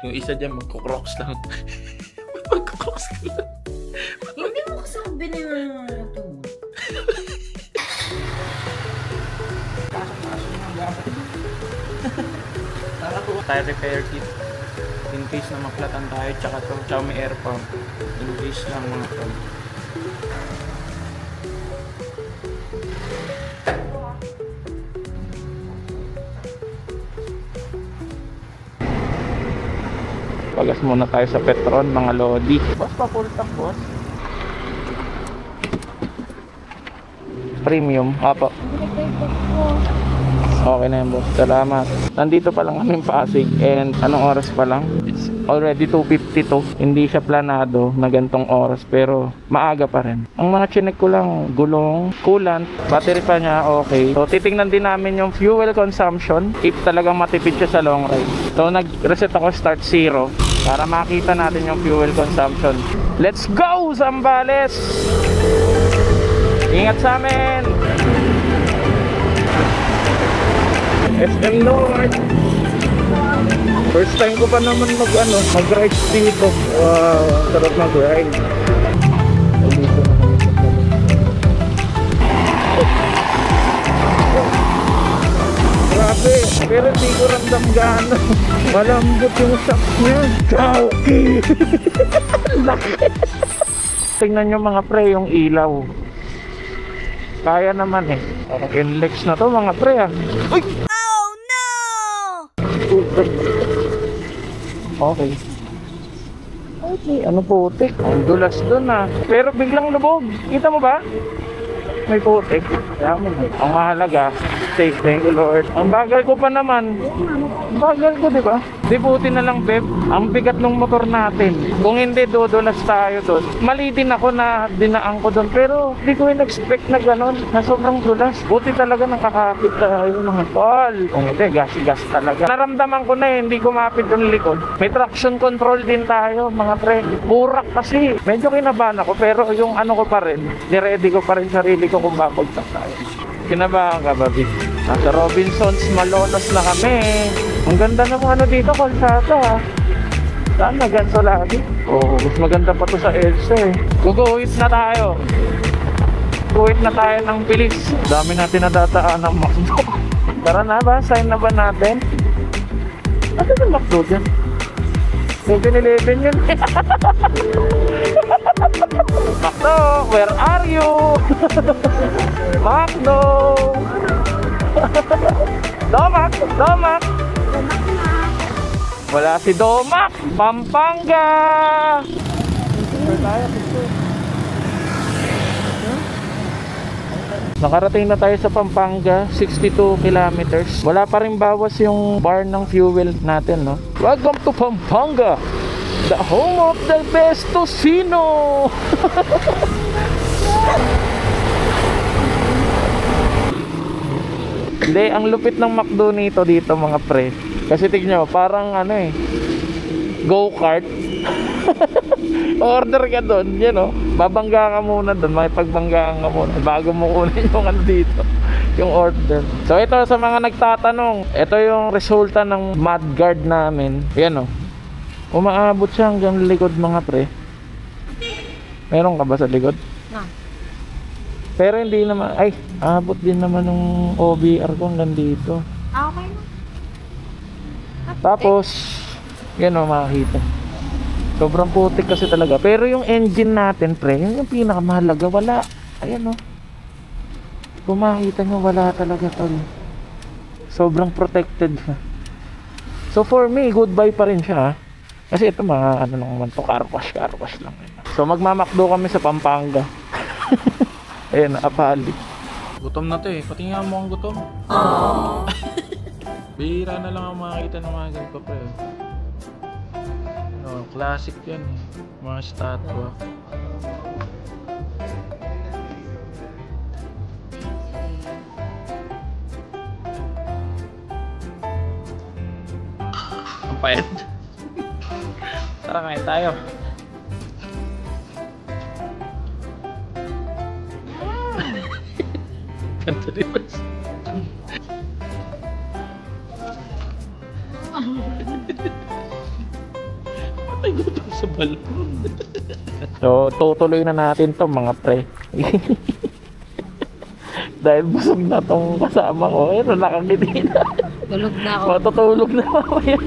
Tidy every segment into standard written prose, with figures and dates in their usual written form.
Yung isa dyan, magkukrocs lang. Magkukrocs ka lang. Hindi mo kasabi na yung ito. Tire repair kit. In case na maplatan tayo, tsaka to, tsaka may air pump. In case lang mga tol. Pagas muna tayo sa Petron mga lodi. Boss pa full tank boss. Premium, apo. Okay na yun boss, salamat. Nandito pa lang kami Pasig and anong oras pa lang? It's already 2:52. Hindi siya planado na gantong oras pero maaga pa rin. Ang mga chinek ko lang, gulong, coolant, battery pa niya okay. So titingnan din namin yung fuel consumption if talagang matipid siya sa long ride. So nag-reset ako start 0 para makita natin yung fuel consumption. Let's go Zambales! Ingat sa amin! SM North. First time ko pa naman mag-ride dito. Wow, sarap mag-ride. Dito na kami sa grabe, pero hindi ko ramdam gaano. Malambot yung shock niya. Chowky! Laki! Tingnan nyo mga pre, yung ilaw. Kaya naman eh. Inlex na to mga pre ah. Uy! Okay. Okay, ano putik? Ang dulas dun ah. Pero biglang lubog. Kita mo ba? May putik. Yaman. Ang mahalaga, safe. Thank you Lord. Ang bagal ko pa naman. Bagal ko diba? Di buti na lang Beb. Ang bigat ng motor natin. Kung hindi dudulas tayo doon. Mali din ako na dinaan ko doon. Pero di ko in-expect na gano'n. Na sobrang dulas. Buti talaga nakakapit tayo mga tol. Kung hindi, gas talaga. Naramdaman ko na eh. Hindi kumapit yung likod. May traction control din tayo mga pre. Burak kasi. Medyo kinabahan ako. Pero yung ano ko pa rin. Niready ko pa rin sarili ko kung babagsak tayo. Kinabahan ka Babi? Nasa Robinsons Malolos na kami. Ang ganda ng ano dito, kalsada ha. Saan na ganso lagi? Oh, mas maganda pa to sa Elsa eh. Guguhit na tayo. Guguhit na tayo ng bilis. Dami natin nadataan ng McDo. Tara na ba? Sign na ba natin? Ano yung McDo dyan? 7-Eleven yun. McDo, where are you? McDo. Domac, Domac. Wala si Domac, Pampanga. Nakarating na tayo sa Pampanga, 62 kilometers. Wala pa rin bawas yung bar ng fuel natin, no? Welcome to Pampanga, the home of the best tocino. Hindi, ang lupit ng McDo nito dito mga pre. Kasi tignan mo, parang ano eh, go-kart. Order ka doon, you know, babangga ka muna doon, makipagbanggaan ka muna bago mo kunin yung ano dito, yung order. So ito sa mga nagtatanong, ito yung resulta ng mudguard namin. Yan o, umaabot siya hanggang likod mga pre. Meron ka ba sa likod? No. Pero hindi naman, ay, abot din naman ng OBR ko hanggang dito. Okay na. Tapos, yan o, makakita. Sobrang putik kasi talaga. Pero yung engine natin, pre, yun yung pinakamahalaga. Wala. Ayan o. Kung makikita nyo, wala talaga tol. Sobrang protected siya. So for me, goodbye pa rin siya. Kasi ito mga ano lang naman to, car wash lang. So magmamakdo kami sa Pampanga. Ayan, apali. Gutom na to eh. Patingin mo ang gutom. Bihira na lang ang makakita ng mga ganito pre. No, classic yan eh. Mga statwa. Ang payat. Tara kain tayo. Ganda rin ba? gutom sa balon. So, tutuloy na natin to mga pre. Dahil busog na tong kasama ko. Pero nakangiti na. Tulog na ako. Matutulog na mamaya.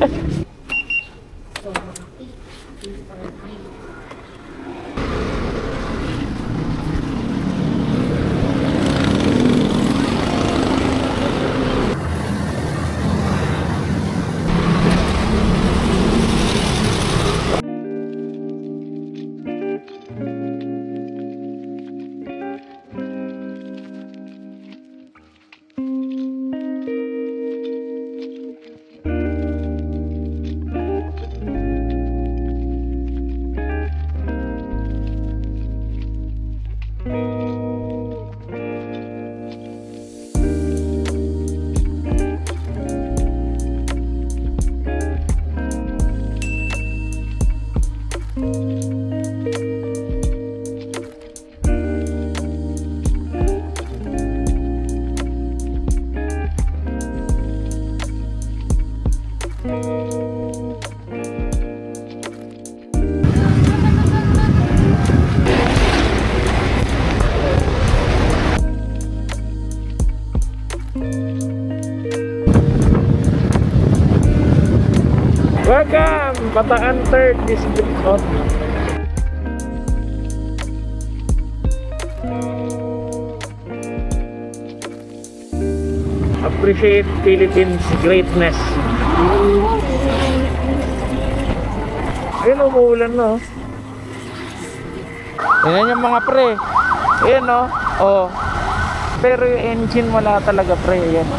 Welcome! Bataan 3rd District Court. Appreciate Philippines greatness. Ayun, umuulan no. Yan yung mga pre. Ayun no. Oh. Pero yung engine wala talaga pre. Ayan.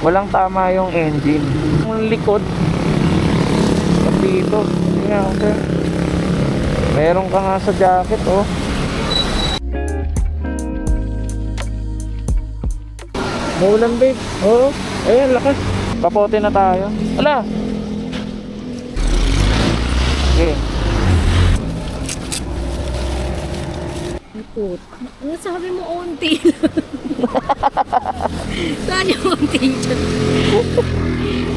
Walang tama yung engine. Yung likod. Dito. Ayan, okay. Meron ka nga sa jacket oh. Maulan babe. Oo. Ayan, lakas. Kapote na tayo. Ala. Okay. Ano sabi mo unti lang? Saan yung unti dyan?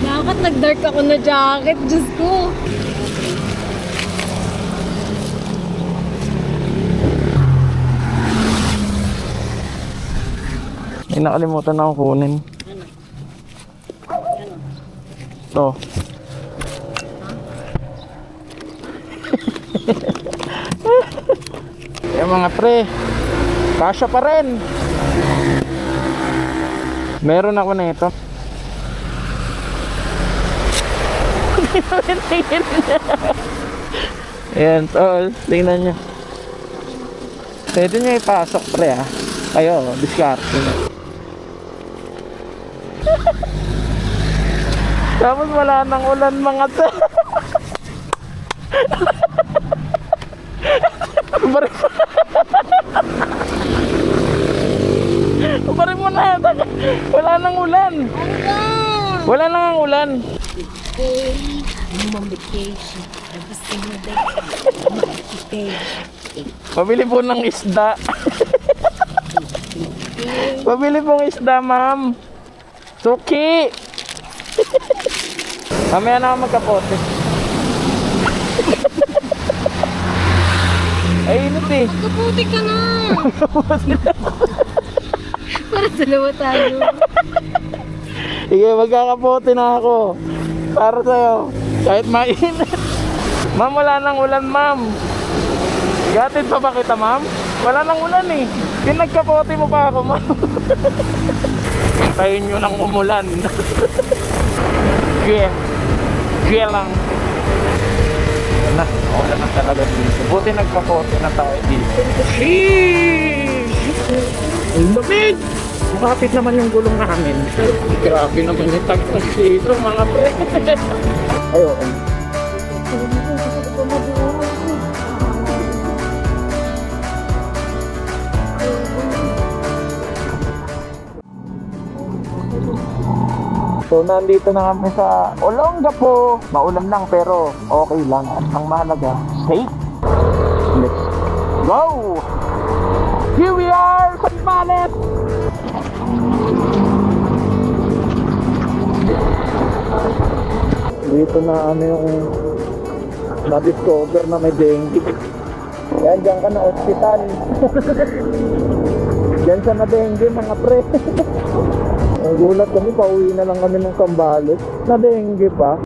Dapat nag-dark ako na jacket. Diyos ko. Ay, nakalimutan na akong kunin. Ito. Yung mga pre, kasya pa rin. Meron ako na ito. Ayan, tol. Tingnan nyo. Pwede nyo ipasok pre ha. Kayo, diskarte nyo. Tapos wala nang ulan mga to. Barin mo na. Wala nang ulan. Wala nang ang ulan. Pabili po ng isda. Pabili pong isda, ma'am. Suki. Mamaya na ako magkapote. Ay, init eh. Magkaputi ka na. Para dalawa tayo. Sige, magkakapote na ako. Para sa'yo. Kahit mainit. Ma'am, wala nang ulan, ma'am. Gatid pa ba kita, ma'am? Wala nang ulan eh. Pinagkapote mo pa ako, ma'am. Tayo nyo nang umulan. Sige. Sige lang. Na, wala na talaga dito. Buti nagkapote na tayo dito. Sheesh! Ang lamig! Makapit naman yung gulong namin. Grabe naman yung tagpas dito, mga pre. Ayoko. So nandito na kami sa Olongapo. Maulan lang pero okay lang. Ang mahalaga, safe. Let's go! Here we are sa Palet! Dito na ano yung na-discover na may dengue. Yan, dyan ka na hospital. Dyan sa na dengue mga pre. Gulat kami, pauwi na lang kami ng Sambales. Na dengue pa.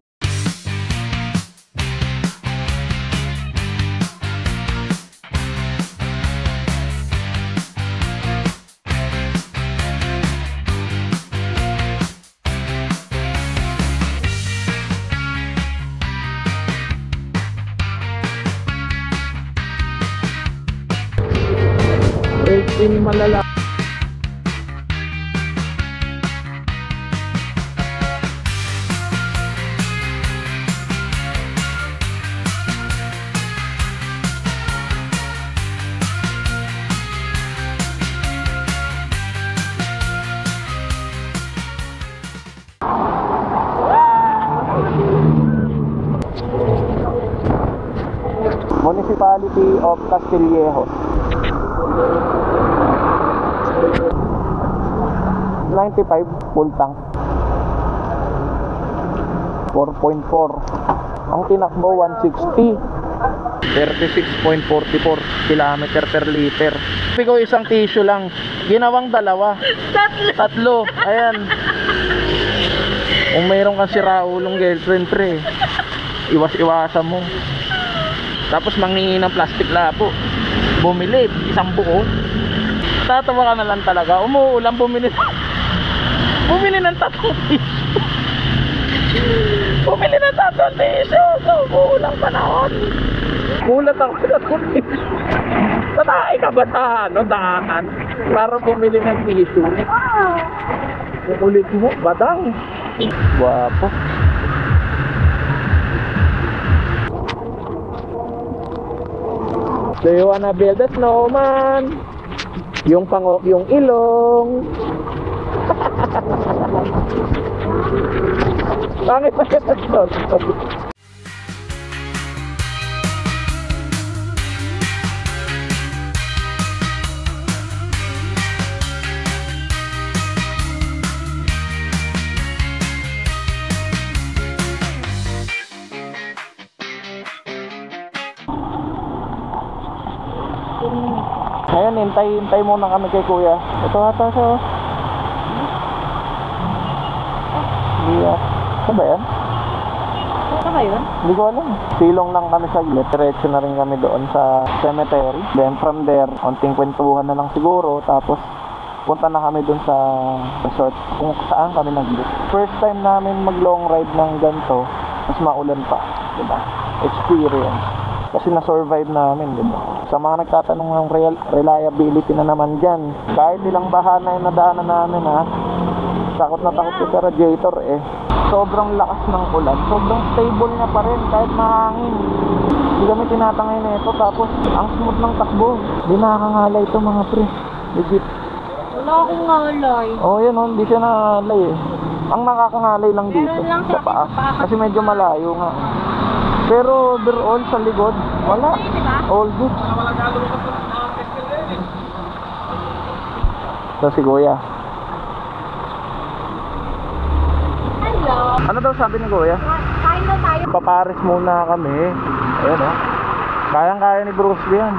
Rating malala. Municipality of Castillejos. 95 full tank. 4.4. Ang tinakbo 160. 36.44 kilometer per liter. Pigo isang tissue lang. Ginawang dalawa. Tatlo. Ayan. Kung mayroon kang siraulong girlfriend pre, iwas-iwasan mo. Tapos manghingi ng plastic lapo. Bumili isang buo. Tatawa ka na lang talaga. Umuulan, bumili ng tatlong tissue. Bumili ng tatlong tissue. So, umuulang panahon. Kulat ako sa tatlong tissue. Tatay ka ba sa daanan para bumili ng tissue? Ulit mo, badang. Guwapo. Do you wanna build a snowman? Yung ilong. Pangit pa siya ito. Ngayon, hintay muna kami kay kuya. Ito ata siya. Ano ba yan? Ano ba yun? Hindi ko alam. Silong lang kami sa gilid. Diretso na rin kami doon sa cemetery. Then from there, onting kwentuhan na lang siguro. Tapos punta na kami doon sa resort kung saan kami nag-book. First time namin mag long ride ng ganito. Mas maulan pa, diba? Experience. Kasi na-survive namin, diba? Sa mga nagtatanong ng reliability na naman dyan, kahit ilang bahana yung nadaanan namin ha, takot na takot ko sa radiator eh. Sobrang lakas ng ulan, sobrang stable niya pa rin kahit mahangin. Hindi kami tinatangay na ito, tapos ang smooth ng takbo. Hindi nakakangalay ito mga pre, legit. Wala akong ngalay. Oo yan o, hindi siya nakakangalay eh. Ang nakakangalay lang dito, lang sa paa. Kasi medyo malayo nga. Pero overall sa likod, wala. All good. Ito si Kuya. Hello. Ano daw sabi ni Kuya? Kain na tayo. Papares muna kami. Ayan o. Kayang-kaya ni Bruce Lee yan.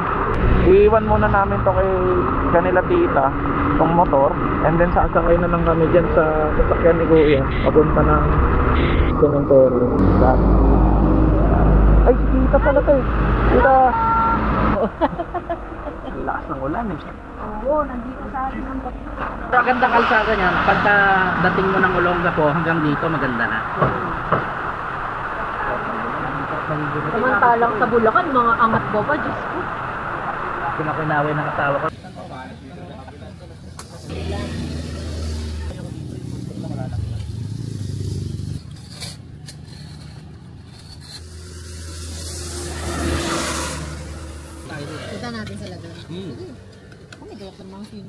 Iiwan muna namin to kay kanila tita, itong motor. And then sasakay na lang kami dyan sa sasakyan ni Kuya. Papunta ng cemetery. Ay, tita pala tayo. Tita. Lakas ng ulan eh. Oo, nandito sa atin ang bato. Maganda kalsada niyan. Pagka dating mo ng Olongapo hanggang dito, maganda na. Samantalang sa Bulacan, mga angat ba pa, Diyos ko. Pinakunawin ng asawa ko. Punta natin sa labi.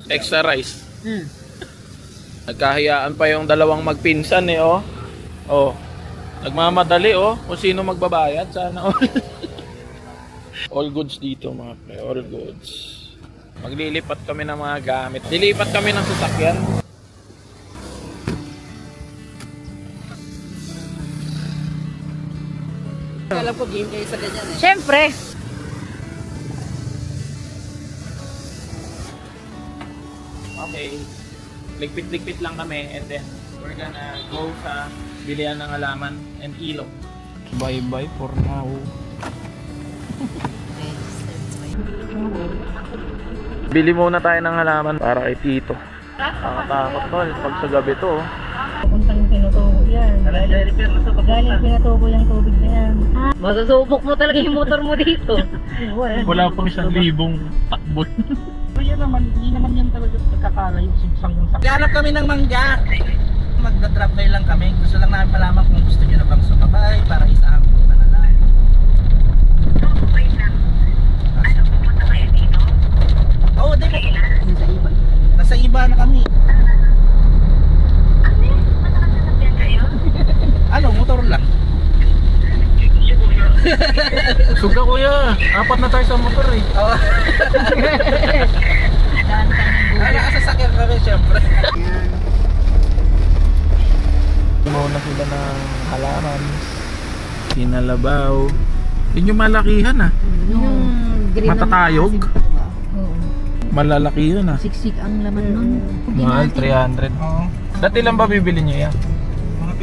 Extra rice. Nagkahiyaan pa yung dalawang magpinsan eh oh. Oh. Nagmamadali oh kung sino magbabayad sana all. All goods dito mga pre, all goods. Maglilipat kami ng mga gamit. Lilipat kami ng sasakyan. Alam ko game kayo sa ganyan eh. Siyempre. Okay. Ligpit-ligpit lang kami and then we're gonna go sa bilihan ng halaman and ilog. Bye-bye for now. Bili muna tayo ng halaman para kay Tito. Nakatakot tol, pag sa gabi to. Puntang tinutubo yan. Repair na sa pagaling tinutubo yung tubig na yan. Masusubok mo talaga yung motor mo dito. Wala pang 1,000 takbo. Yan naman, hindi naman yan talaga pagkakalayo sigsang yung sakit. Ganap kami ng mangga. Magdadrop by lang kami. Gusto lang namin malaman kung gusto nyo na bang sumabay para isahan po na lang. Ano, pupunta kayo dito? Oo, di ba? Nasa iba. Nasa iba na kami. Ano yun? Matakasanapyan kayo? Ano, motor lang. Suga kuya, 4 na tayo sa motor eh. Oo. Ay, nakasasakyan kami syempre. Muna sila ng halaman. Sinalabaw. Yun yung malakihan ah. Yung green Matatayog. Oo. Malalaki yun ah. Siksik ang laman nun. Mahal, 300. Oo. Dati lang ba bibili nyo yan? Mga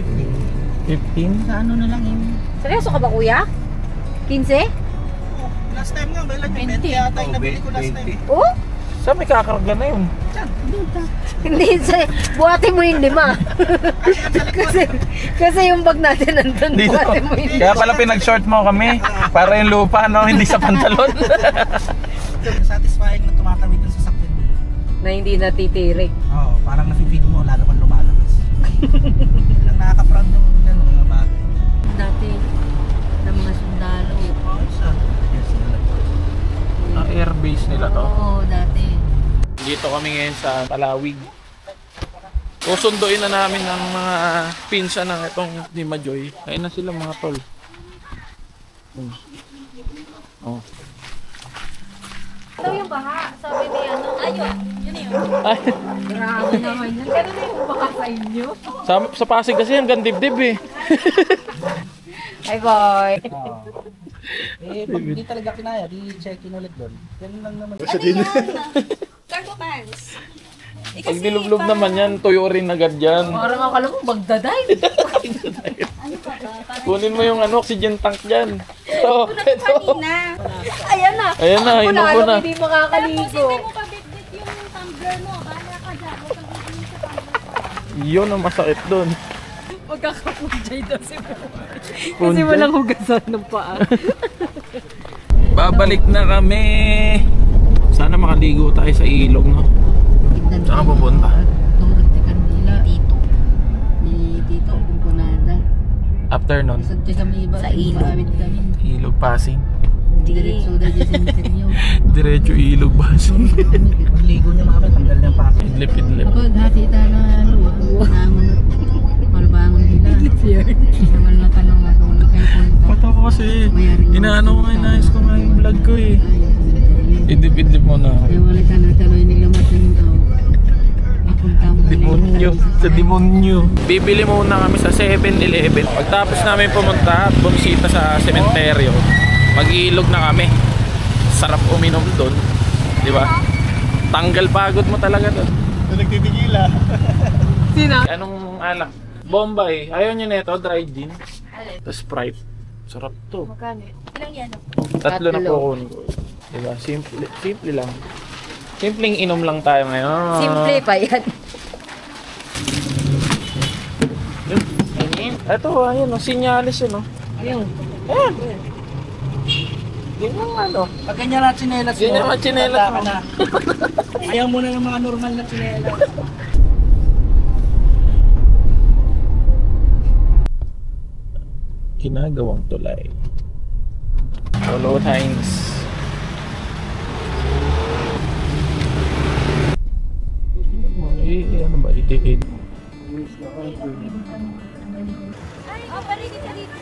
15. 15? Sa ano na lang yun? Seryoso ka ba kuya? 15? Last time nga, may lang 20 yata yung nabili ko last time. Oh? Saan may kakarga na yun? Hindi, buhatin mo yung 5. kasi yung bag natin nandun, Dito. buhatin mo yung 5. Kaya pala pinag-short mo kami. Para yung lupa, no? Hindi sa pantalon. Satisfying na tumatawid yung sasakyan mo. Na hindi natitirik. Oo, parang nafe-feed mo, lalo man lumalabas. Lang nakaka-proud ng gano'ng mga bagay. Dati, ng mga sundalo. Oo, isa. Yes, Airbase nila to. Oo, dati. Dito kami ngayon sa Palawig. Susunduin na namin ng mga pinsan ng itong ni Majoy. Kain na sila mga tol. Oh. Ito yung baha, sabi ni ano. Ayun, yun na yun. Ay, Grabe naman yun. Ganun na yung baha sa inyo. sa Pasig kasi hanggang dibdib eh. Hi boy. Eh, pag hindi talaga kinaya, di check-in ulit doon. Ganun lang naman. Cargo pants. Eh, Pag kasi nilublob parang- naman yan, tuyo rin agad yan. Parang akala mo magdadive. Ano pa ba? Parang Kunin mo yung oxygen tank dyan. Ito, ito. kanina. Ayan na. Ayan na, Ako inom ko lalo na. hindi Tapos makakaligo. hindi mo pa bit-bit yung tumbler mo. Bahala ka dyan. Huwag kang bibili sa tumbler. Yun ang masakit dun. Magkakapunjay daw si Boy. Kasi Punjay? walang hugasan ng paa. Babalik na kami. Sana makaligo tayo sa ilog, no? Saan ka pupunta? Turog ti Candila. Ni Tito, Kumpunada. After nun, Sa kami iba. Sa ilog. Maramit kami. ilog Pasig. Diretso na dyan sa interview. Diretso ilog Pasig. Pagligo niyo mga tanggal ng pakit. Idlip-idlip. Kapag hati tayo na ano, namon at palbangon nila. Naman na tanong ako na kayo punta. Pata ko kasi, inaano ko nga, inayos ko nga yung vlog ko eh. Idlip-idlip mo na. Kaya wala ka na taloy nila matinaw. Mapunta mo na Demonyo, sa demonyo. Bibili muna kami sa 7-Eleven. Pagtapos namin pumunta at bumisita sa sementeryo, mag-iilog na kami. Sarap uminom doon, di ba? Tanggal pagod mo talaga doon. Nagtitigila. Sina? Anong alak? Bombay. Ayaw nyo nito, dry gin. Tapos Sprite. Sarap to. Magkano? Ilang yan? 3 na kukunin ko. Diba? Simple, simple lang. Simpleng inom lang tayo ngayon. Simple pa yan. Ito, ayun, sinyalis yun, no? Ayun. Ayan. Di mo ano. Pag ganyan na tsinelas mo, Ganyan na tsinelas tanda ka mo. na. Ayaw mo na ng mga normal na tsinelas. Ginagawang tulay. Solo Hines. Ano ba? Itikid. Oh, balik ka dito.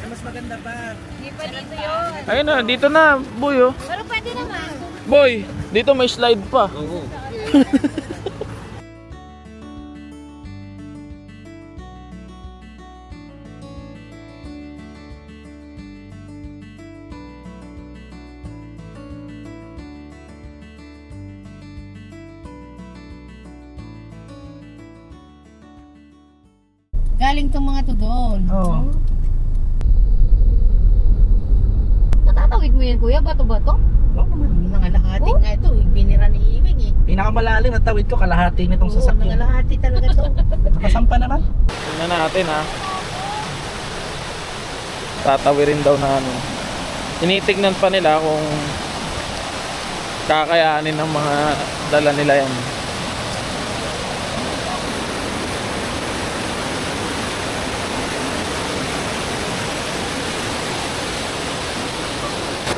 Mas maganda pa. Hindi pa dito yun. Ayun na, dito na, boy, oh. Pero pwede naman. Boy, dito may slide pa. galing tong mga to doon. Oo. Natatawid mo yan, kuya? Bato-bato? Oo naman. Yung mga lahati nga ito, binira ni Iwing eh. Pinakamalalim na tawid ko, kalahati nitong Oo, mga sasakyan. lahati talaga to. Nakasampa naman. Tingnan natin ha. Tatawirin daw na ano. Tinitignan pa nila kung kakayanin ng mga dala nila yan.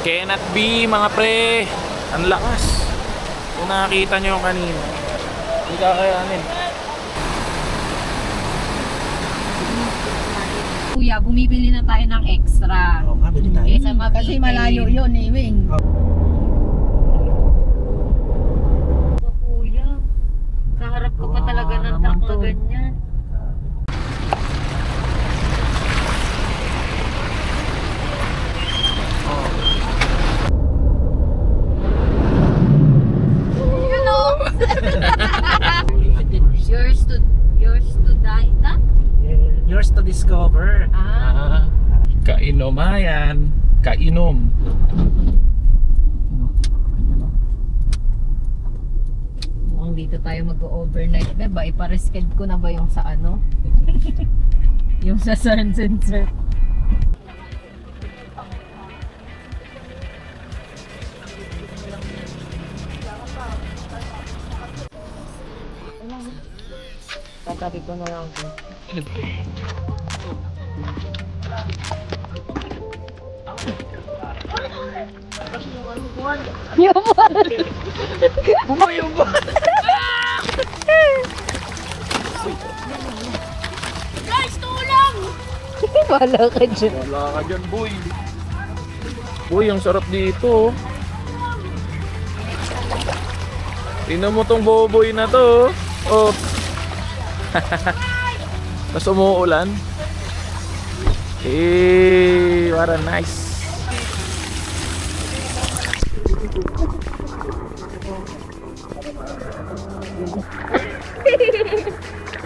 Cannot be mga pre. Ang lakas. Kung nakakita nyo yung kanina, hindi kakayanin. Kuya, bumibili na tayo ng extra. Oo nga, bili tayo. Kesa mag- Kasi malayo yun, Iwing. Kuya, kaharap ko pa talaga ng truck na ganyan. You know? yours to die. Na? Yours to discover. Ah. Kainumayan. Kainom. Mukhang dito tayo mag-overnight. Ba, iparescad ko na ba yung sa ano? Yung sa Sun Sensor. Tatabi ko na lang ito. Guys, tulong! Wala ka dyan. Wala ka dyan, boy. Boy, ang sarap dito. Tingnan mo tong boboy na to. Oh. Tapos umuulan. What a nice.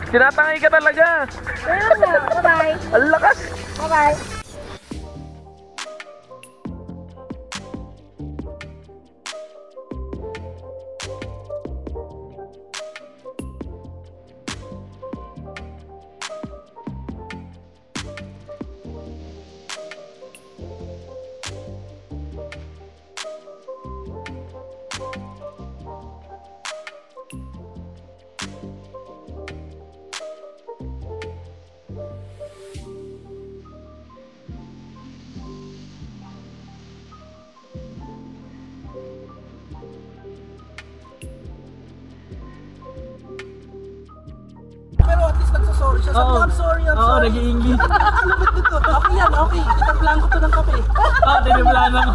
Tinatangay ka talaga. Bye-bye. Ang lakas. Bye-bye. Pero at least nagsasorry siya. Sabi, I'm sorry, I'm sorry. Oo, nag-i-English. Okay yan, okay. Itagplan ko to ng kape. Oo, tiniplan ako.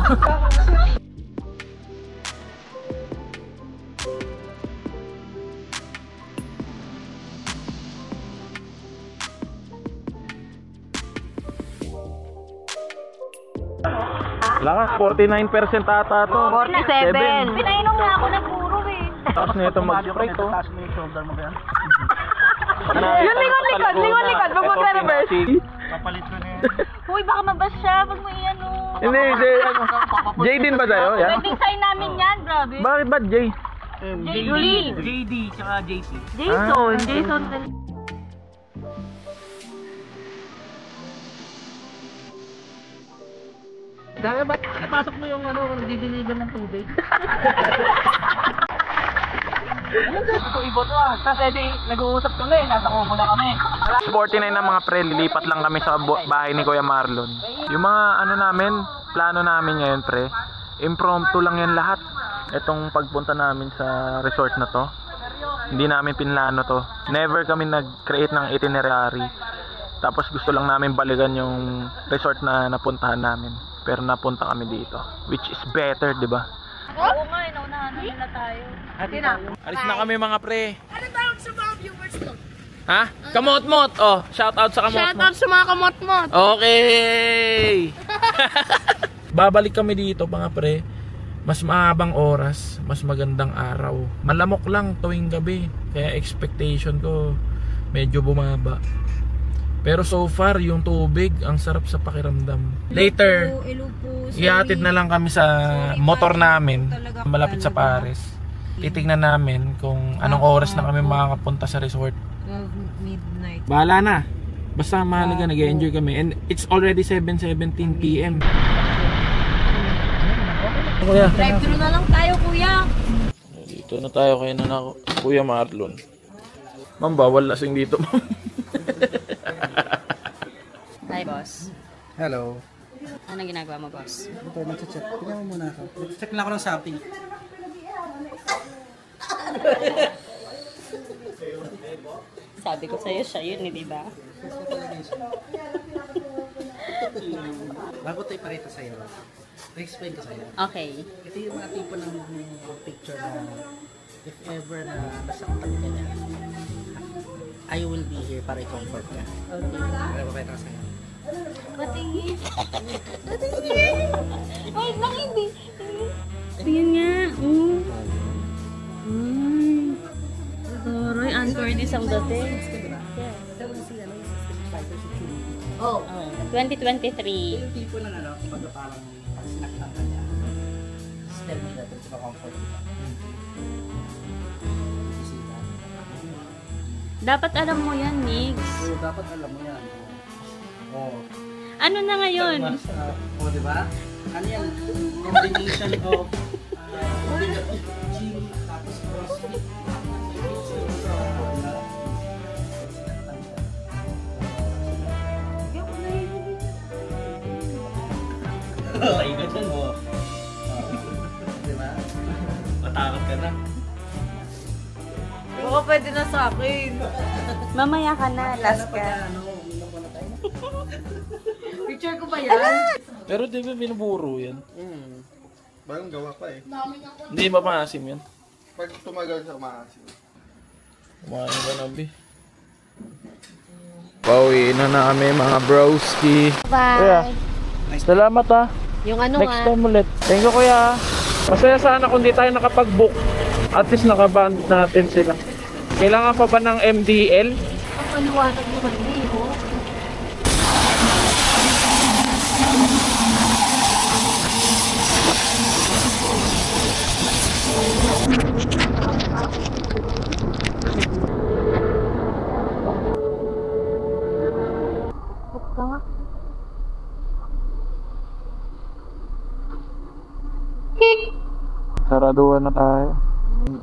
Lakas, 49% ata to. 47. Pinainom na ako ng puro eh. Tapos nito mag-spray to. Taas mo yung shoulder mo kaya. Yung likod. Pag magre-reverse. Papalit ko na yan. Uy, baka mabas siya. Wag mo iyan Hindi, Jay. Ano? Jay din ba sa'yo? Yan? Pwedeng sign namin yan, grabe. Bakit ba Jay? Julie. JD, tsaka JP. Jason. Jason. Dami ba't pasok mo yung ano, nagdi-deliver ng tubig? Ito ibo to ah. Kasi nag-uusap kami, nasa kubo na kami. 49 na mga pre, lilipat lang kami sa bahay ni Kuya Marlon. Yung mga ano namin, plano namin ngayon pre, impromptu lang yan lahat. Itong pagpunta namin sa resort na to, hindi namin pinlano to. Never kami nag-create ng itinerary. Tapos gusto lang namin balikan yung resort na napuntahan namin. Pero napunta kami dito, which is better, di ba? Oo nga, naunahan na nila tayo. Alis na kami mga pre. Ano tawag sa mga viewers to? Ha? Kamot-mot. Oh, shout out sa kamot-mot. Shoutout sa mga kamot-mot. Okay. Babalik kami dito mga pre. Mas mahabang oras, mas magandang araw. Malamok lang tuwing gabi. Kaya expectation ko medyo bumaba. Pero so far, yung tubig, ang sarap sa pakiramdam. Later, ihatid na lang kami sa motor namin, malapit sa Paris. Titignan namin kung anong oras na kami makakapunta sa resort. Midnight. Bahala na. Basta mahalaga, nag-enjoy kami. And it's already 7:17 PM. Kuya. Drive-thru na lang tayo, kuya. Dito na tayo kay Kuya Marlon. Ma'am, bawal lasing dito, ma'am. Hi, boss. Hello. Anong ginagawa mo, boss? Ito, nag-check. Tingnan mo muna ako. Check lang ako ng something. Sabi ko sa'yo, siya yun, di ba? Bago tayo parito sa'yo, explain ko sa'yo. Okay. Ito yung mga tipo ng picture na if ever na nasaktan ka na, I will be here para i-comfort ka. Okay. Kaya papayta ko sa'yo. Patingin. Patingin. Wait lang, hindi. Tingnan nga. Toroy, anchor this ang dating. Oh. 2023. Yung tipo ng ano, kapag parang pag sinaktan ka niya, still me natin sa comfort ka. Dapat alam mo yan, Migs. Oo, dapat alam mo yan. Oo. Ano na ngayon? Oo, di ba? Ano yan? Combination of gym, tapos crossfit. Ay, ganyan mo. Di ba? Matakot ka na. Baka pwede na sa akin. Mamaya ka na, last ka. Picture ko ba yan? Pero di ba binuburo yan? Bagong gawa pa eh. Hindi mapaasim yan. Pag tumagal sa umaasin. Kumain ka na, Bi. Pauwi na namin mga broski. Bye. Salamat ah. Yung ano Next time ulit. Thank you kuya. Masaya sana kung di tayo nakapag-book. At least nakaband natin sila. Kailangan pa ba ng MDL? Ang paliwanag naman dito. Saraduhan na tayo.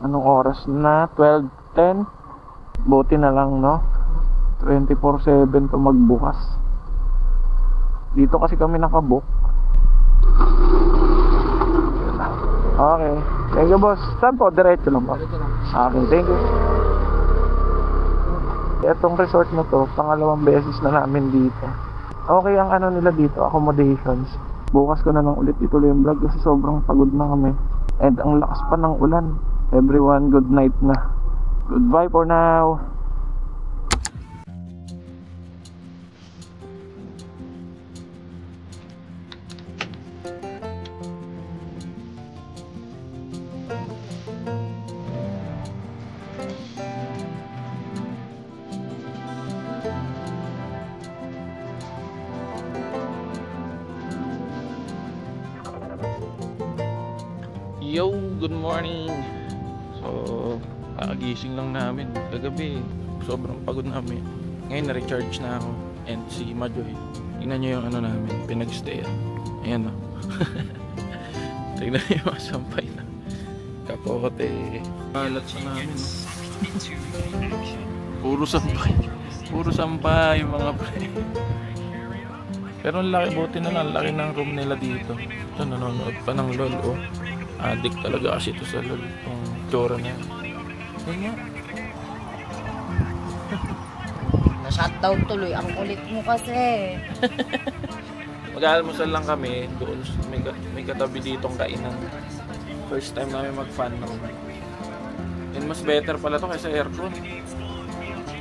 Anong oras na? 12:10? Buti na lang, no? 24/7 to magbukas. Dito kasi kami nakabook. Okay. Thank you, boss. Saan po? Diretso lang po. Okay, thank you. Itong resort na to, pangalawang beses na namin dito. Okay ang ano nila dito, accommodations. Bukas ko na lang ulit ituloy yung vlog kasi sobrang pagod na kami. And ang lakas pa ng ulan. Everyone, good night na. Goodbye for now. Yo, good morning. So, kakagising lang namin kagabi. Sobrang pagod namin. Ngayon na-recharge na ako. And si Majoy, tingnan nyo yung ano namin, pinag-stayan. Ayan o. Tingnan nyo yung mga sampay na kapote. Kalat sa namin. Puro sampay. Puro sampay yung mga pre. Pero ang laki, buti na lang, laki ng room nila dito. Ito, nanonood pa ng LOL, oh. Addict talaga kasi ito sa LOL. Itong tsura na yan. Yan. Na-shutdown tuloy. Ang kulit mo kasi. Mag-almusal lang kami doon. May katabi ditong kainan. First time namin mag-fan room. And mas better pala to kaysa aircon.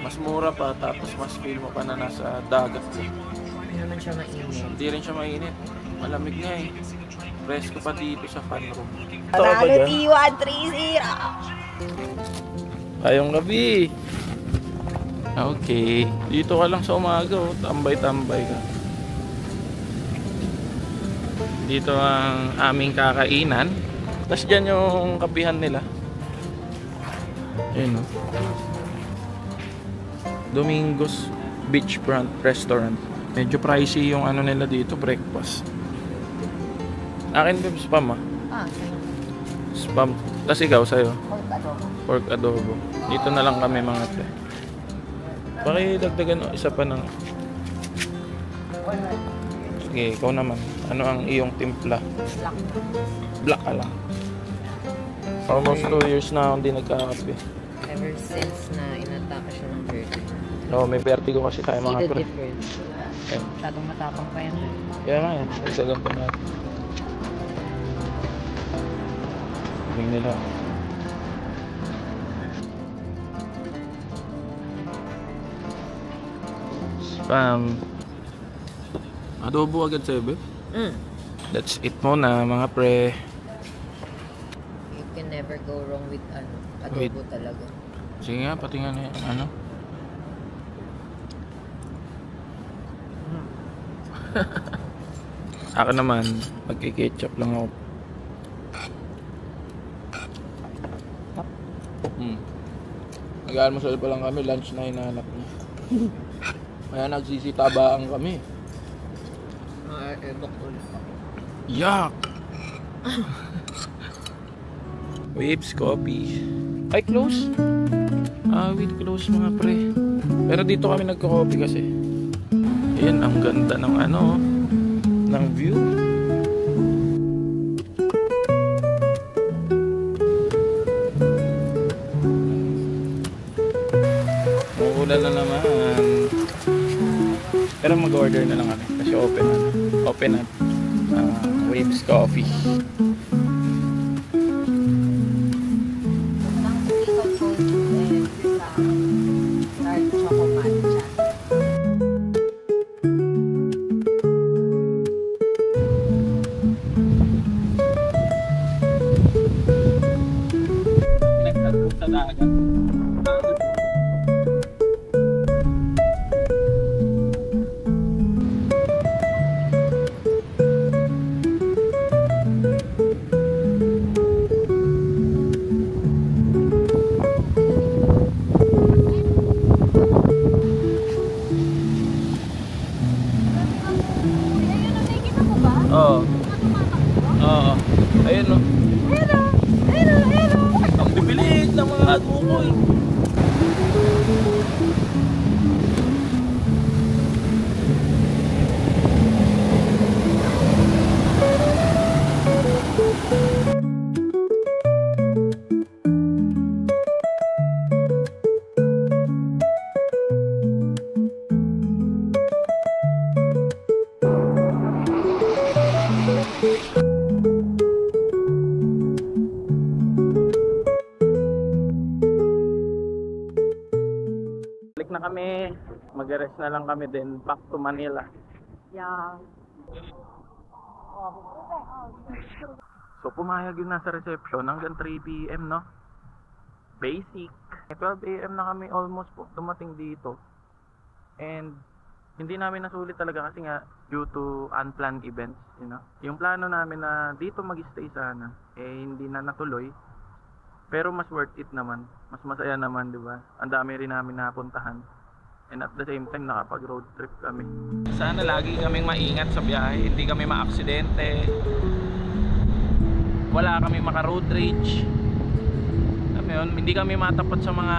Mas mura pa, tapos mas feel mo pa na nasa dagat. Hindi naman siya mainit. Hindi rin siya mainit. Malamig nga eh. Presko pa dito sa fan room. Panalo T130! Ayong gabi! Okay. Dito ka lang sa umaga, oh. Tambay-tambay ka. Dito ang aming kakainan. Tapos dyan yung kapihan nila. Ayun, oh. Domingos Beachfront Restaurant. Medyo pricey yung ano nila dito, breakfast. Akin ba spam ah? Okay. Spam. Tapos ikaw sa'yo? Pork adobo. Pork adobo. Dito na lang kami mga te. Pakidagdagan isa pa ng... Sige, ikaw naman. Ano ang iyong timpla? Black. Black ka lang. Almost 2 years na akong di nagkakape. Ever since na inatake siya ng vertigo. Oo, may vertigo kasi tayo mga See the pre. difference. Eh, Tatong matapang pa yan. kaya nga yan. Nagsagan pa natin. Tingin nila. Spam. Adobo agad sebe. That's it muna mga pre. You can never go wrong with adobo talaga. Sige nga, pati nga na yan. Ano? Ako naman, magki-ketchup lang ako. Nag-almusal pa lang kami, lunch na hinahanap niya. Kaya nagsisitabaan kami. Yuck! Waves coffee. Ay, close? Wait, close mga pre. Pero dito kami nagko-coffee kasi. Ayan, ang ganda ng ano, ng view. Uulan na naman. Pero mag-order na lang kami kasi open na. Waves coffee. Dark choco matcha. Nagtatong sa dagat. Oo. Oo. Ayun o. Ang bibilit ng mga agukoy. Balik na kami. Mag-rest na lang kami din. Back to Manila. Yeah. So pumayag yun nasa reception hanggang 3 PM no? Basic. 12 AM na kami almost po dumating dito. And hindi namin nasulit talaga kasi nga due to unplanned events, you know. Yung plano namin na dito mag-stay sana hindi na natuloy. Pero mas worth it naman. Mas masaya naman, di ba? Ang dami rin namin napuntahan. And at the same time, nakapag-road trip kami. Sana lagi kaming maingat sa biyahe. Hindi kami ma-aksidente. Wala kami maka-road rage. Alam mo yun, hindi kami matapat sa mga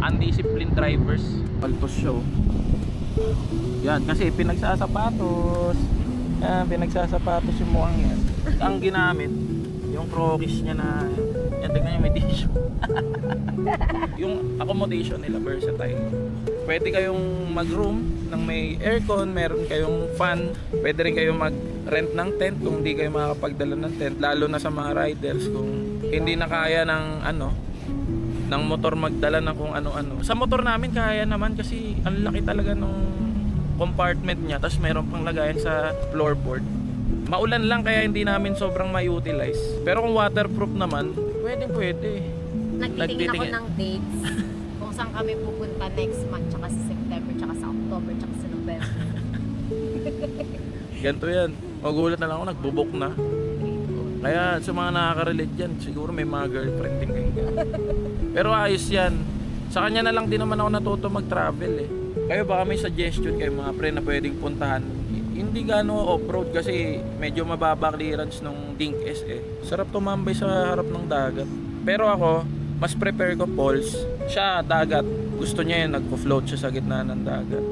undisciplined drivers. Paltos siya, oh. Yan, kasi pinagsasapatos. Yan, pinagsasapatos yung mukhang yan. Ang ginamit, yung crokis niya na yan, tignan nyo may tissue. Yung accommodation nila versatile. Pwede kayong mag-room ng may aircon, meron kayong fan. Pwede rin kayong mag-rent ng tent kung hindi kayo makakapagdala ng tent. Lalo na sa mga riders kung hindi na kaya ng ng motor magdala ng kung ano-ano. Sa motor namin kaya naman kasi ang laki talaga nung compartment niya. Tapos meron pang lagayan sa floorboard. Maulan lang kaya hindi namin sobrang ma-utilize. Pero kung waterproof naman, pwede. Nagtitingin ako ng dates kung saan kami pupunta next month, tsaka sa September, tsaka sa October, tsaka sa November. Ganito yan. Magulat na lang ako, nagbubok na. Kaya sa mga nakaka-relate dyan, siguro may mga girlfriend din kayo. Pero ayos yan. Sa kanya na lang din naman ako natuto mag-travel eh. Kayo baka may suggestion kayo mga pre na pwedeng puntahan. Hindi gano off-road kasi medyo mababa clearance nung Dink S eh. Sarap tumambay sa harap ng dagat. Pero ako, mas prepare ko falls. Siya dagat. Gusto niya yun, nagpo-float siya sa gitna ng dagat.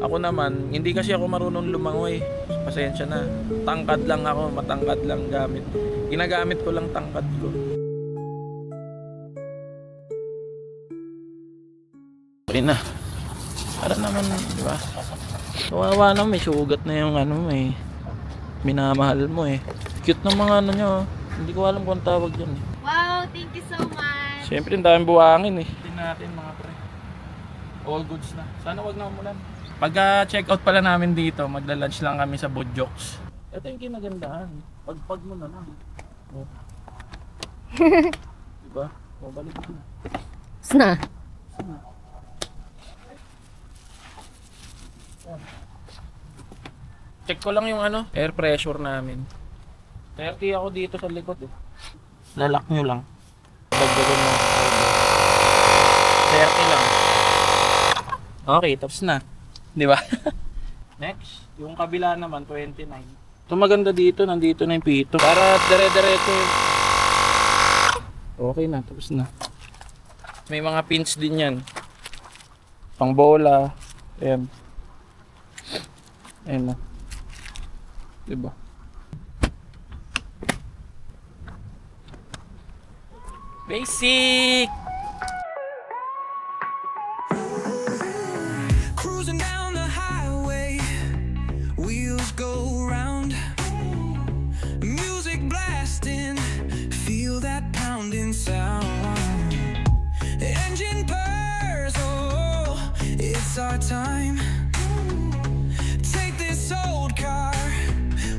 Ako naman, hindi kasi ako marunong lumangoy. Pasensya na. Tangkad lang ako, matangkad lang gamit. Ginagamit ko lang tangkad ko. Okay na. Para naman, di ba? Kawawa na, may sugat na yung ano mo eh. Minamahal mo eh. Cute ng mga ano nyo. Hindi ko alam kung tawag dyan eh. Wow, thank you so much! Siyempre, ang daming buwangin eh. Tingnan natin mga pre. All goods na. Sana wag na umulan. Pagka-check out pala namin dito, magla-lunch lang kami sa Budjoks. Ito yung kinagandahan. Pagpag mo na lang. Oh. Diba? O, balik mo na. Sna? Check ko lang yung ano, air pressure namin. 30 ako dito sa likod eh. Lalak nyo lang. Dagdagan mo. 30 lang. Okay, tapos na. Di ba? Next, yung kabila naman 29. Ito maganda dito, nandito na yung pito. Para dire-diretso yun. Okay na, tapos na. May mga pins din yan. Pang bola. Ayan. Ayan na. Diba? Basic! Cruising down the highway, wheels go round, music blasting, feel that pounding sound, engine purrs, oh, it's our time. Take this old car,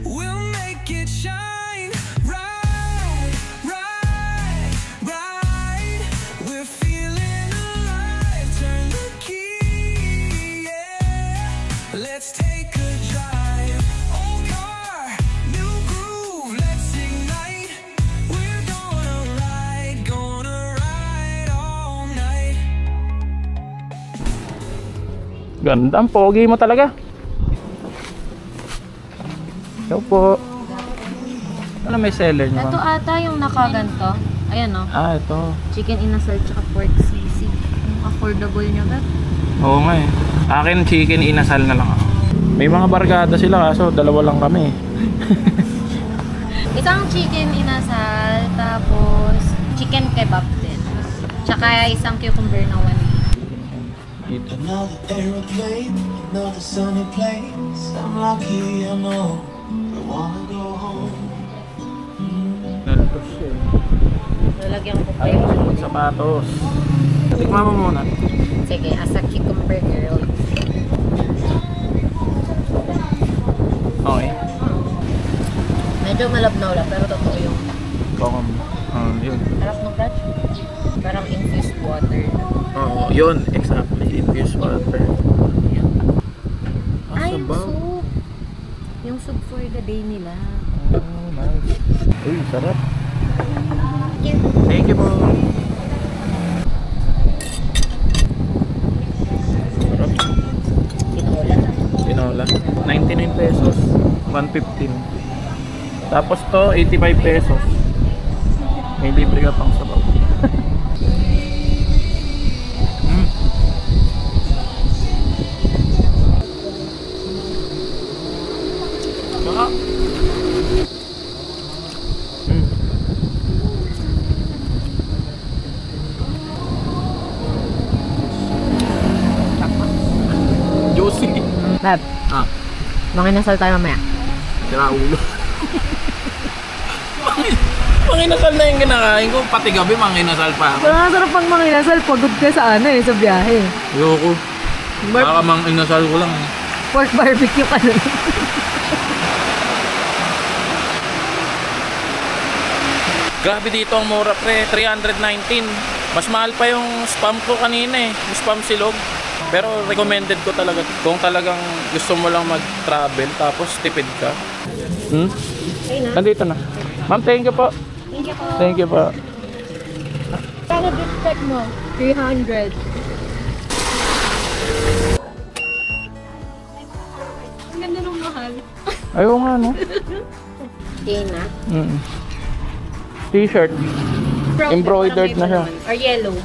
we'll make it shine. Ride, ride, ride, we're feeling alive. Turn the key, yeah, let's take a drive. Old car, new groove, let's ignite. We're gonna ride all night. Ganda, ang pogi mo talaga. Hello po. Ano may seller niyo? Ito ata yung nakaganto. Ayan o. Ah, ito. Chicken inasal tsaka pork sisig. Yung affordable niya ba? Oo nga eh. Akin chicken inasal na lang ako. May mga barkada sila kaso dalawa lang kami. Isang chicken inasal, tapos chicken kebab din. Tsaka isang cucumber na 1. Dito. Another aeroplane, another sunny place. I'm lucky, I know. I wanna go home. Naltos siya eh. Lalagyan ko pa Ay, yung... sapatos. Tikman mo muna. Sige, as a cucumber girl. Okay. Medyo malabnaw lang, pero totoo yung... Kokom. Yun. Harap ng clutch. Parang infused water. Oo, yun. Exactly. Infused water. Ay, yung soup. Yung soup for the day nila. Oh, nice. Uy, sarap. Thank you. Thank you po. Sarap. Tinola. 99 pesos. 115. Tapos to, 85 pesos. May libre ka pang sabaw. Saka. Juicy. Bab, Ah, manginasal tayo mamaya. sira ulo. Manginasal na yung kinakain ko. Pati gabi manginasal pa ako. Masarap pang manginasal. Pagod ka sa ano sa biyahe. Ayoko. Baka manginasal ko lang. Pork barbecue ka na. Grabe dito ang mura pre. 319. Mas mahal pa yung spam ko kanina eh. Yung spam silog. Pero recommended ko talaga kung talagang gusto mo lang mag-travel tapos tipid ka. Nandito na. Ma'am, thank you po. Thank you po. Thank you po. Kano beef check mo? 300. Ang ganda nung mahal. Ayaw nga, no? Okay na. T-shirt. Brown, Embroidered parang na siya. Or yellow.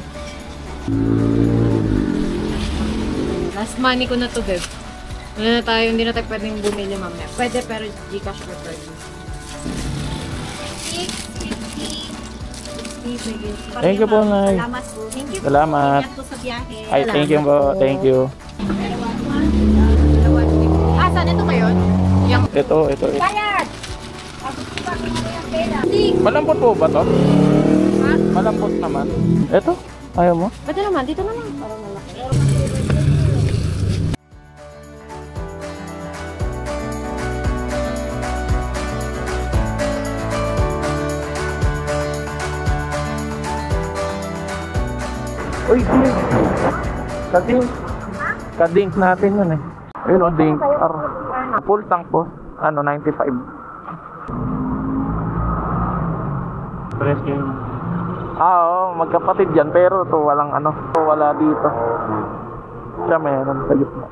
Last money ko na to, babe. Ano na tayo, hindi na tayo pwedeng bumili mamaya. Pwede, pero Gcash preferred. 650. Thank you po, Nay. Salamat po. Thank you po. Salamat. Ingat po sa biyahe. Ay, thank you po. Thank you. Ah, saan ito ngayon? Yung Ito. Bayad! Malambot po ba to? Ha? Malambot naman. Ito? Ayaw mo? Pwede naman, dito na lang. Parang malaki. Uy, kadink. Kadink natin yun eh. Ayun o, dink. Full tank po. Ano, 95. Press game. Oo, magkapatid yan. Pero to walang ano. To wala dito. Siya meron sa gitna.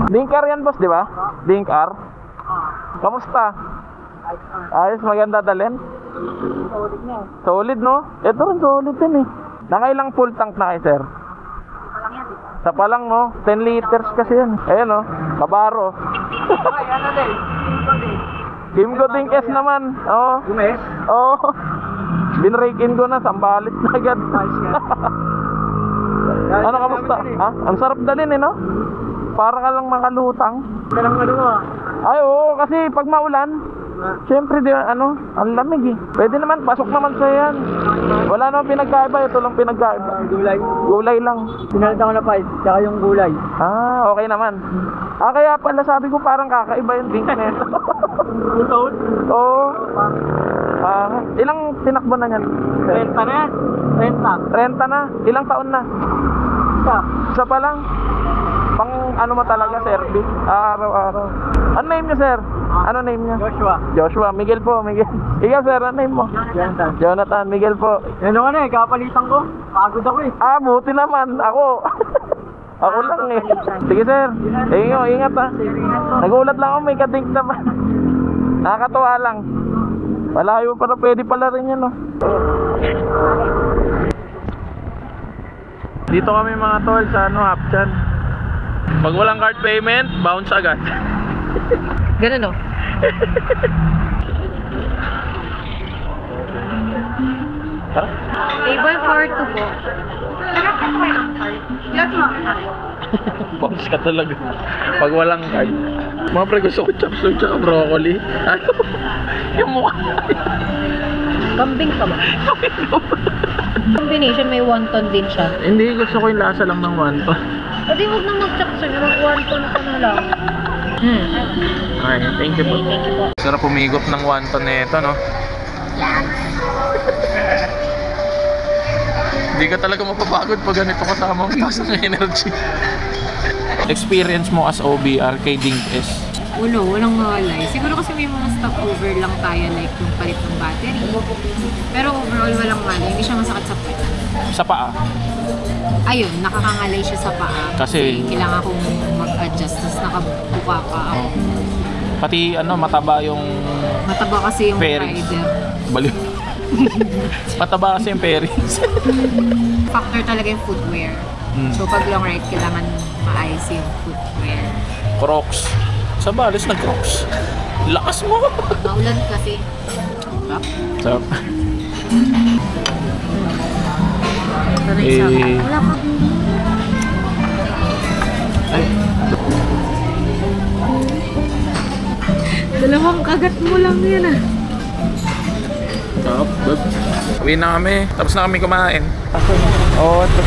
Dinkar yan, boss, di ba? Dinkar. Kamusta? Ayos, maganda dalhin. Solid, no? Ito rin solid din eh. Nakailang full tank na kayo, sir? Sa palang, no? 10 liters kasi yan. Ayan, no? Kabaro. Kimco Dink S naman. Oo. Oo. Binrake-in ko na. Sambalis na agad. Ano, kamusta? Ha? Ang sarap dalhin eh, no? Para ka lang makalutang. Ay, oo. Kasi pag maulan, siyempre, di, ano, ang lamig eh. Pwede naman, pasok naman sa yan. Wala naman pinagkaiba, ito lang pinagkaiba. Gulay lang. Pinalitan ko na pa, tsaka yung gulay. Ah, okay naman. Ah, kaya pala sabi ko parang kakaiba yung dink na ito. Oo. Ah, ilang tinakbo na yan? 30 na yan. 30 na. Ilang taon na? Isa pa lang. Pang ano mo talaga, service. Araw-araw. Ano name niyo, sir? Ano name niyo? Joshua. Miguel po, Miguel. Ikaw, sir, ano name mo? Jonathan. Miguel po. Ano ka na eh, kapalitan ko. Pagod ako eh. Ah, buti naman. Ako. Ako lang eh. Sige, sir. Ingat ha. Nagulat lang ako, may kadink naman. Nakakatuwa lang. Malayo para pwede pala rin yan, no? Dito kami mga tol sa ano, Hapchan. Pag walang card payment, bounce agad. Ganun, no? Tara. Table for 2 po. Bounce ka talaga. Pag walang card. Mga pre, gusto ko chop suey tsaka broccoli. Ayaw. Yung mukha. Kambing ka ba? Combination, may wonton din siya. Hindi, gusto ko yung lasa lang ng wonton. Pwede huwag na mag-chop suey, mag-wonton ka na lang. Ay, thank you po. Thank you po. Sarap pumigop ng wonton na ito, no? Hindi ka talaga mapapagod pag ganito kasama ang taas ng energy. Experience mo as OBR kay Dink S? Walang mawalay. Siguro kasi may mga stopover lang tayo like yung palit ng battery. Pero overall walang malay. Hindi siya masakit sa puwet. Sa paa? Ayun, nakakangalay siya sa paa. Kasi kailangan kong mag-adjust. Tapos nakabuka pa ako. Pati ano, mataba yung Mataba kasi yung Paris. rider. baliw. Mataba kasi yung Paris. Factor talaga yung footwear. So pag long ride, kailangan maayos yung footwear. Crocs. Sa balis na Crocs. Lakas mo. Maulan kasi. Sarap. Sarap. Ito na isa. Wala pa. Ay. Dalawang kagat mo lang yun ah. Sarap. Uwi na kami. Tapos na kami kumain. Oo, ito.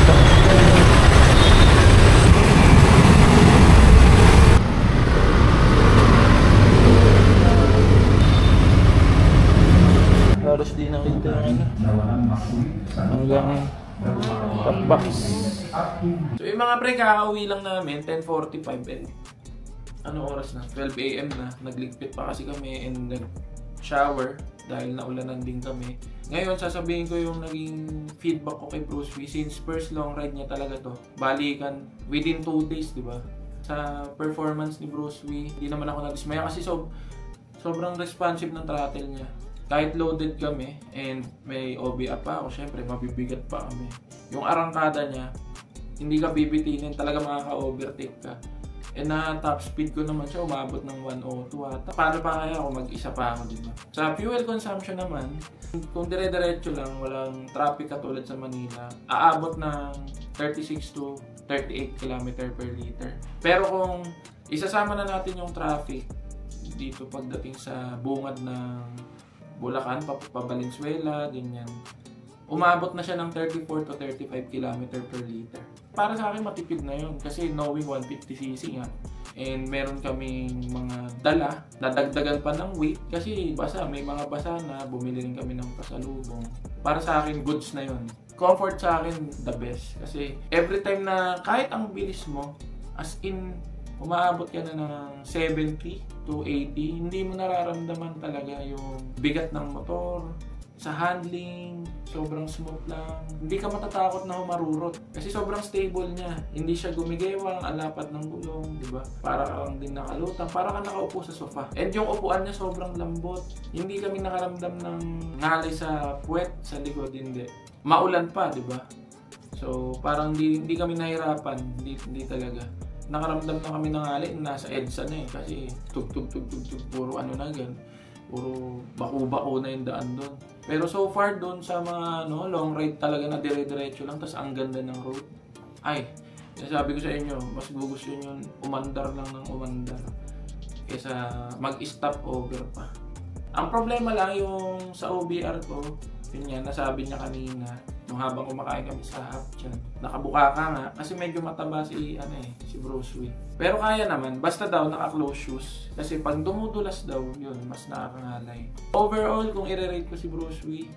Halos di nakita. hanggang top box. So yung mga pre, kakauwi lang namin, 10:45 and ano oras na? 12 AM na. Nagligpit pa kasi kami and nag-shower dahil naulanan din kami. Ngayon, sasabihin ko yung naging feedback ko kay Bruce Wee since first long ride niya talaga to. Balikan within 2 days, di ba? Sa performance ni Bruce Wee, hindi naman ako nadismaya kasi sobrang responsive ng throttle niya. Kahit loaded kami and may OBA pa ako, syempre mabibigat pa kami. Yung arangkada niya, hindi ka bibitinin, talaga makaka-overtake ka. And na top speed ko naman siya, umabot ng 102 ata. Paano pa kaya ako mag-isa pa ako, diba? Sa fuel consumption naman, kung dire-diretso lang, walang traffic katulad sa Manila, aabot ng 36 to 38 km per liter. Pero kung isasama na natin yung traffic dito pagdating sa bungad ng Bulacan, pa Valenzuela, ganyan, umabot na siya ng 34 to 35 km per liter. Para sa akin matipid na yun kasi knowing 150cc nga and meron kaming mga dala, nadagdagan pa ng weight kasi basa, may mga basa na bumili rin kami ng pasalubong. Para sa akin, goods na yun. Comfort sa akin, the best. Kasi every time na kahit ang bilis mo, as in, umaabot ka na ng 70 to 80, hindi mo nararamdaman talaga yung bigat ng motor. Sa handling, sobrang smooth lang. Hindi ka matatakot na humarurot. Kasi sobrang stable niya. Hindi siya gumigewang, alapat ng gulong, di ba? Para ka lang din nakalutang, para ka nakaupo sa sofa. And yung upuan niya sobrang lambot. Hindi kami nakaramdam ng ngalay sa puwet, sa likod, hindi. Maulan pa, di ba? So, parang hindi kami nahirapan. Hindi talaga. Nakaramdam na kami ng ngalay, nasa EDSA na eh. Kasi tug, puro ano na gan. Puro bako-bako na yung daan doon. Pero so far doon sa mga long ride talaga na dire-diretso lang, tas ang ganda ng road. Ay, sabi ko sa inyo, mas gusto nyo umandar lang ng umandar kaysa mag-stop over pa. Ang problema lang yung sa OBR ko, yun nga, nasabi niya kanina, nung habang kumakain kami sa half dyan, nakabuka ka nga, kasi medyo mataba si Bruce Wee. Pero kaya naman, basta daw naka-close shoes, kasi pag dumudulas daw, yun, mas nakakangalay. Overall, kung i-rate ko si Bruce Wee,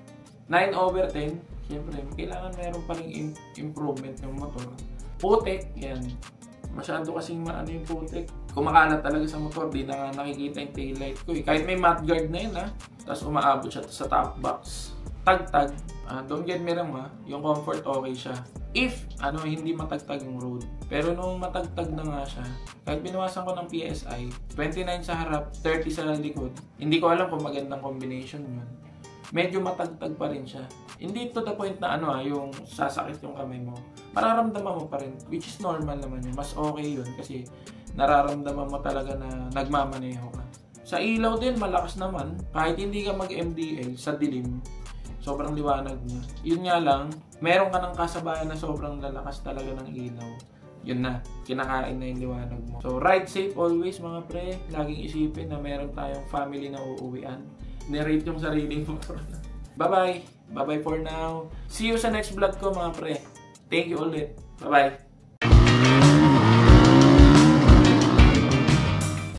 9/10, siyempre, kailangan meron pa rin improvement yung motor. Putek, yan. Masyado kasing yung putek. Kumakalat talaga sa motor, di na nga nakikita yung taillight ko eh. Kahit may mudguard na yun tapos umaabot siya sa top box. Tagtag, don't get me wrong yung comfort okay siya. If, hindi matagtag yung road. Pero nung matagtag na nga siya, kahit binawasan ko ng PSI, 29 sa harap, 30 sa likod, hindi ko alam kung magandang combination yun. Medyo matagtag pa rin siya. Hindi to the point na yung sasakit yung kamay mo. Mararamdaman mo pa rin, which is normal naman yun. Mas okay yun kasi nararamdaman mo talaga na nagmamaneho ka. Sa ilaw din, malakas naman. Kahit hindi ka mag-MDL, sa dilim, sobrang liwanag niya. Yun nga lang, meron ka ng kasabayan na sobrang lalakas talaga ng ilaw. Yun na, kinakain na yung liwanag mo. So, ride safe always mga pre. Laging isipin na meron tayong family na uuwian. Nirate yung sariling motor. Bye-bye! Bye-bye for now. See you sa next vlog ko mga pre. Thank you ulit. Bye-bye!